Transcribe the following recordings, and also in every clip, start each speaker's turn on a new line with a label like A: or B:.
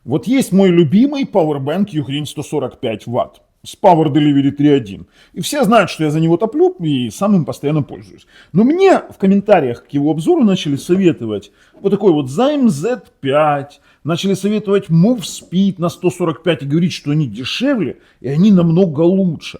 A: Вот есть мой любимый Powerbank Ugreen 145 Вт с Power Delivery 3.1. И все знают, что я за него топлю и сам им постоянно пользуюсь. Но мне в комментариях к его обзору начали советовать вот такой вот Zyme Z5, начали советовать Move Speed на 145 и говорить, что они дешевле и они намного лучше.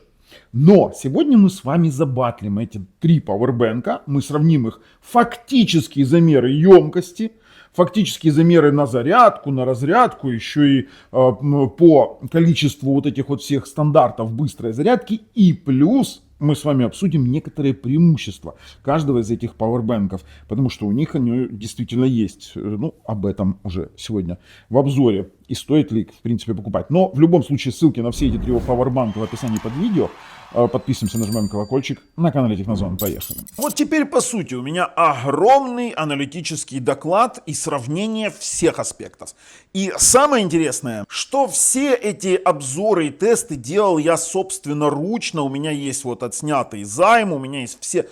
A: Но сегодня мы с вами забатлим эти три пауэрбэнка, мы сравним их фактические замеры емкости, фактические замеры на зарядку, на разрядку, еще и по количеству вот этих вот всех стандартов быстрой зарядки. И плюс мы с вами обсудим некоторые преимущества каждого из этих пауэрбэнков, потому что у них они действительно есть. Ну, об этом уже сегодня в обзоре. И стоит ли, в принципе, покупать. Но в любом случае ссылки на все эти три пауэрбанка в описании под видео. Подписываемся, нажимаем колокольчик на канале Технозон. Поехали. Вот теперь по сути у меня огромный аналитический доклад и сравнение всех аспектов. И самое интересное, что все эти обзоры и тесты делал я собственноручно. У меня есть вот отснятый займ, у меня есть все,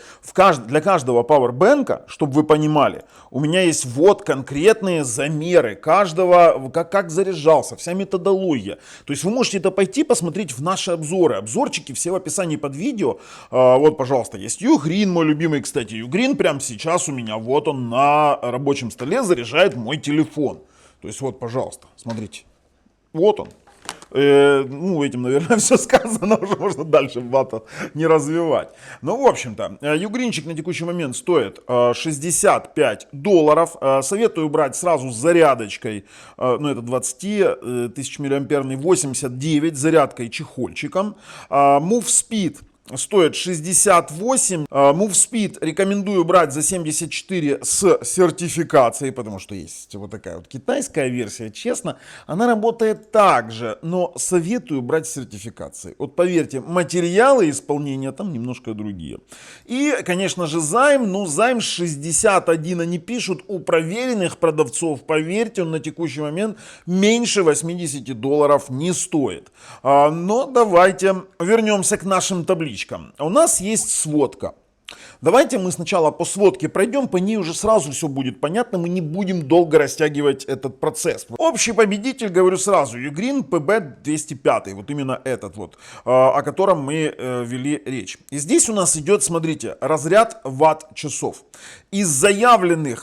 A: для каждого пауэрбэнка, чтобы вы понимали, у меня есть вот конкретные замеры каждого, как заряжался, вся методология. То есть вы можете это пойти посмотреть в наши обзоры. Обзорчики все в описании под видео. Вот, пожалуйста, есть Ugreen, мой любимый, кстати. Ugreen прямо сейчас у меня, вот он на рабочем столе заряжает мой телефон. То есть вот, пожалуйста, смотрите. Вот он. Ну, этим, наверное, все сказано, уже можно дальше батл не развивать. Ну, в общем-то, югринчик на текущий момент стоит $65. Советую брать сразу с зарядочкой, ну, это 20 тысяч миллиамперный, 89 зарядкой чехольчиком. Move Speed стоит 68. Move Speed рекомендую брать за 74 с сертификацией, потому что есть вот такая вот китайская версия. Честно, она работает так же, но советую брать с сертификацией. Вот поверьте, материалы исполнения там немножко другие. И, конечно же, Zyme. Ну, Zyme 61 они пишут у проверенных продавцов. Поверьте, он на текущий момент меньше $80 не стоит. Но давайте вернемся к нашим таблицам. У нас есть сводка. Давайте мы сначала по сводке пройдем, по ней уже сразу все будет понятно, мы не будем долго растягивать этот процесс. Общий победитель, говорю сразу, Ugreen PB205, вот именно этот вот, о котором мы вели речь. И здесь у нас идет, смотрите, разряд ватт-часов. Из заявленной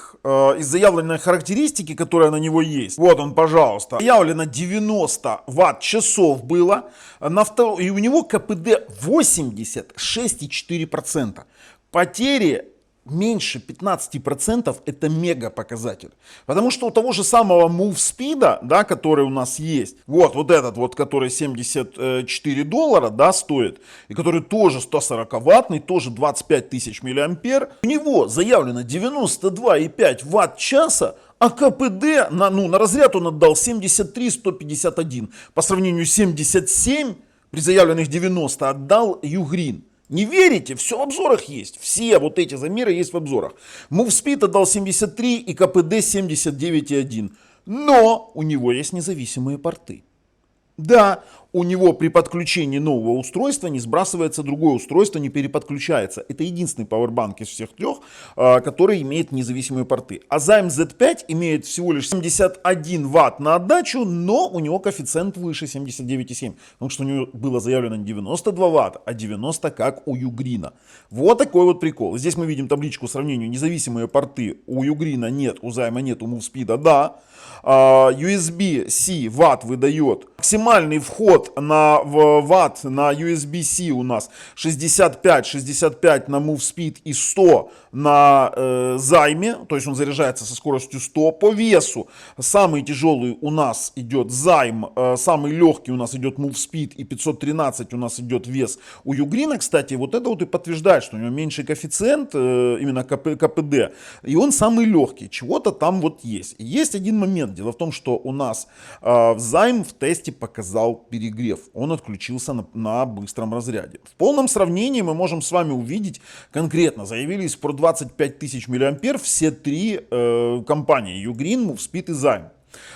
A: характеристики, которая на него есть, вот он, пожалуйста, заявлено 90 ватт-часов было, и у него КПД 86,4%. Потери меньше 15% это мега показатель. Потому что у того же самого Move Speed, да, который у нас есть, вот этот вот, который $74, да, стоит, и который тоже 140-ваттный, тоже 25 тысяч миллиампер, у него заявлено 92,5 ватт-часа, а КПД на разряд он отдал 73,151. По сравнению с 77 при заявленных 90 отдал Ugreen. Не верите? Все в обзорах есть. Все вот эти замеры есть в обзорах. Move Speed отдал 73 и КПД 79,1. Но у него есть независимые порты. Да, у него при подключении нового устройства не сбрасывается другое устройство, не переподключается. Это единственный пауэрбанк из всех трех, который имеет независимые порты. А Zyme Z5 имеет всего лишь 71 ватт на отдачу, но у него коэффициент выше 79,7. Потому что у него было заявлено не 92 ватта, а 90, как у Ugreen. Вот такой вот прикол. Здесь мы видим табличку сравнению. Независимые порты у Ugreen нет, у Zyme нет, у Move Speed да. USB-C ватт выдает. Максимальный вход на ватт на USB-C у нас 65 на Move Speed и 100 на Zyme, то есть он заряжается со скоростью 100. По весу самый тяжелый у нас идет Zyme, самый легкий у нас идет Move Speed и 513 у нас идет вес у Ugreen. Кстати, вот это вот и подтверждает, что у него меньший коэффициент, именно КПД, и он самый легкий. Чего-то там вот есть. И есть один момент. Дело в том, что у нас Zyme в тесте показал перегрев. Он отключился на быстром разряде. В полном сравнении мы можем с вами увидеть конкретно. Заявились про 25 тысяч миллиампер все три компании. Ugreen, Move Speed и Zyme.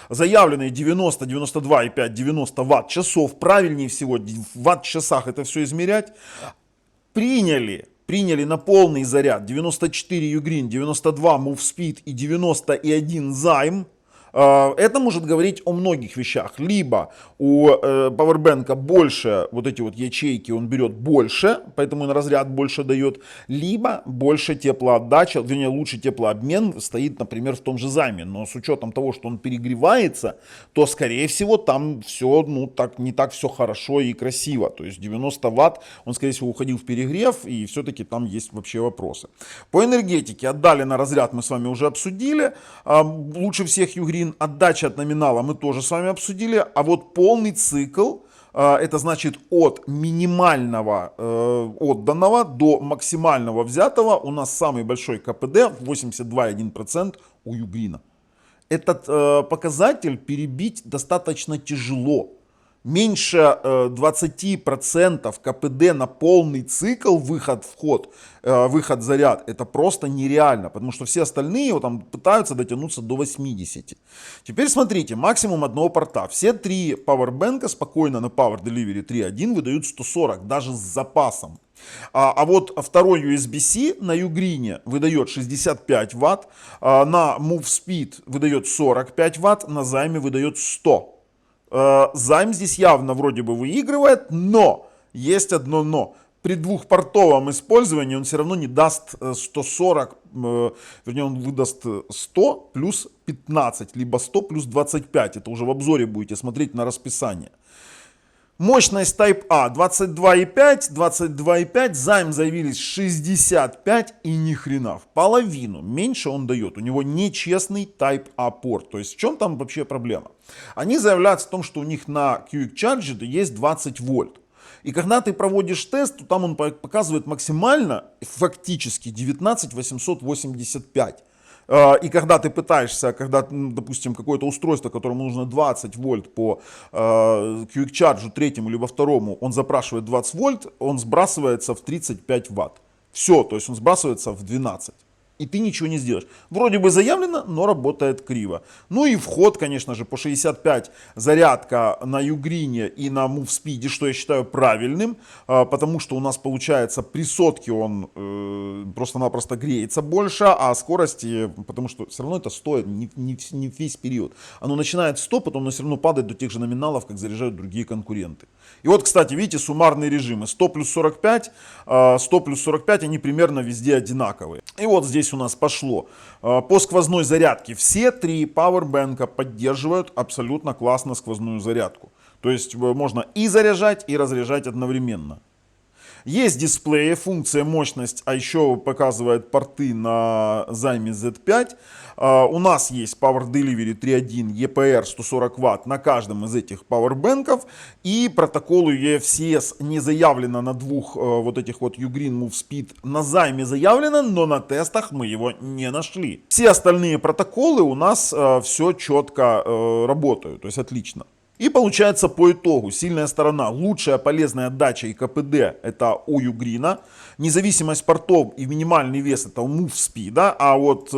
A: Заявленные 90, 92,5, 90 ватт-часов. Правильнее всего в ватт-часах это все измерять. Приняли на полный заряд 94 Ugreen, 92 Move Speed и 91 Zyme. Это может говорить о многих вещах. Либо у пауэрбэнка больше вот эти вот ячейки, он берет больше, поэтому на разряд больше дает, либо больше теплоотдача, вернее лучше теплообмен стоит, например, в том же займе. Но с учетом того, что он перегревается, то скорее всего там все, ну, так, не так все хорошо и красиво. То есть 90 ватт, он скорее всего уходил в перегрев, и все-таки там есть вообще вопросы. По энергетике отдали на разряд, мы с вами уже обсудили. Лучше всех Ugreen. Отдача от номинала мы тоже с вами обсудили. А вот полный цикл, это значит от минимального отданного до максимального взятого, у нас самый большой КПД 82,1% у Ugreen. Этот показатель перебить достаточно тяжело. Меньше 20% КПД на полный цикл выход-вход, выход-заряд, это просто нереально, потому что все остальные вот, там, пытаются дотянуться до 80. Теперь смотрите, максимум одного порта. Все три пауэрбэнка спокойно на Power Delivery 3.1 выдают 140, даже с запасом. А вот второй USB-C на Ugreen выдает 65 Вт, на Move Speed выдает 45 Вт, на Zyme выдает 100. Zyme здесь явно вроде бы выигрывает, но есть одно но. При двухпортовом использовании он все равно не даст 140, вернее он выдаст 100 плюс 15, либо 100 плюс 25. Это уже в обзоре будете смотреть на расписание. Мощность Type-A 22,5, 22,5, Zyme заявились 65 и ни хрена, в половину меньше он дает. У него нечестный Type-A порт. То есть в чем там вообще проблема? Они заявляют о том, что у них на Quick Charge есть 20 вольт. И когда ты проводишь тест, то там он показывает максимально, фактически 19 885. И когда ты пытаешься, когда, допустим, какое-то устройство, которому нужно 20 вольт по Quick Charge третьему либо второму, он запрашивает 20 вольт, он сбрасывается в 35 ватт. Все, то есть он сбрасывается в 12. И ты ничего не сделаешь. Вроде бы заявлено, но работает криво. Ну и вход, конечно же, по 65 зарядка на Ugreen и на Move Speed, что я считаю правильным, потому что у нас получается при сотке он просто-напросто греется больше, а скорости, потому что все равно это стоит не весь период. Оно начинает 100, потом оно все равно падает до тех же номиналов, как заряжают другие конкуренты. И вот, кстати, видите, суммарные режимы 100 плюс 45, 100 плюс 45, они примерно везде одинаковые. И вот здесь у нас пошло. По сквозной зарядке все три пауэрбэнка поддерживают абсолютно классно сквозную зарядку. То есть можно и заряжать, и разряжать одновременно. Есть дисплеи, функция мощность, а еще показывает порты на Zyme Z5. У нас есть Power Delivery 3.1 EPR 140 Вт на каждом из этих пауэрбэнков. И протокол UFCS не заявлено на двух вот этих вот Ugreen Move Speed. На Zyme заявлено, но на тестах мы его не нашли. Все остальные протоколы у нас все четко работают, то есть отлично. И получается по итогу сильная сторона, лучшая полезная отдача и КПД это у Ugreen, независимость портов и минимальный вес это у Move Speed, а вот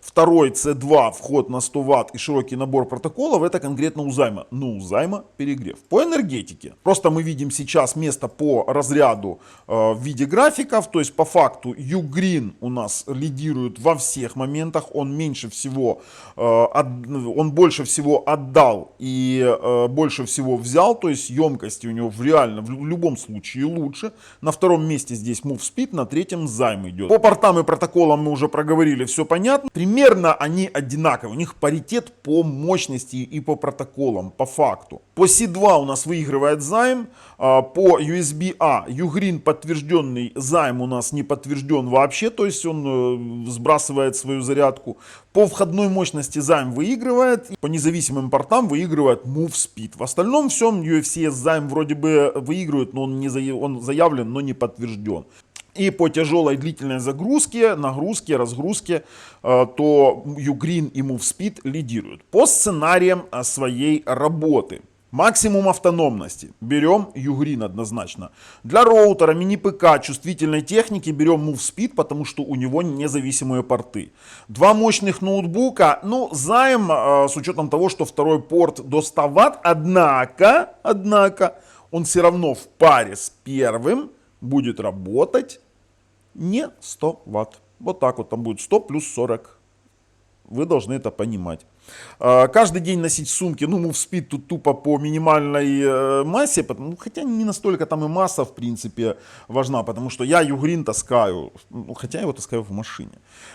A: второй C2 вход на 100 Вт и широкий набор протоколов это конкретно у Zyme. Ну у Zyme перегрев. По энергетике, просто мы видим сейчас место по разряду в виде графиков, то есть по факту Ugreen у нас лидирует во всех моментах, он меньше всего, он больше всего отдал и больше всего взял, то есть емкости у него реально в любом случае лучше. На втором месте здесь Move Speed, на третьем Zyme идет. По портам и протоколам мы уже проговорили, все понятно. Примерно они одинаковы, у них паритет по мощности и по протоколам, по факту. По C2 у нас выигрывает Zyme, по USB-A Ugreen подтвержденный, Zyme у нас не подтвержден вообще, то есть он сбрасывает свою зарядку. По входной мощности Zyme выигрывает, по независимым портам выигрывает Move Speed. В остальном всем UFC Zyme вроде бы выигрывает, но он заявлен, но не подтвержден. И по тяжелой длительной загрузке, нагрузке, разгрузке, то Ugreen и Move Speed лидируют. По сценариям своей работы. Максимум автономности. Берем Ugreen однозначно. Для роутера, мини-ПК, чувствительной техники берем Move Speed, потому что у него независимые порты. Два мощных ноутбука. Ну, Zyme, с учетом того, что второй порт до 100 Вт, однако, он все равно в паре с первым будет работать не 100 Вт. Вот так вот там будет 100 плюс 40. Вы должны это понимать. Каждый день носить сумки, ну, Move Speed тут тупо по минимальной массе, хотя не настолько там и масса, в принципе, важна, потому что я Ugreen таскаю, хотя я его таскаю в машине.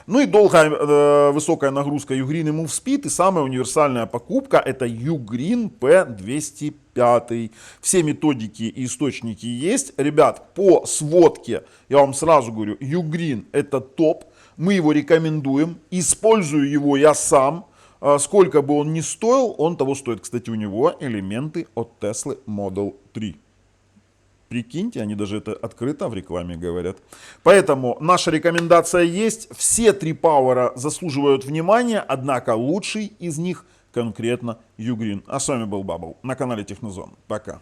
A: Ну и долгая, высокая нагрузка Ugreen и Move Speed, и самая универсальная покупка это Ugreen P205. Все методики и источники есть. Ребят, по сводке, я вам сразу говорю, Ugreen это топ, мы его рекомендуем, использую его я сам. Сколько бы он ни стоил, он того стоит. Кстати, у него элементы от Tesla Model 3. Прикиньте, они даже это открыто в рекламе говорят. Поэтому наша рекомендация есть. Все три пауэра заслуживают внимания, однако лучший из них конкретно Ugreen. А с вами был Бабл на канале Технозон. Пока.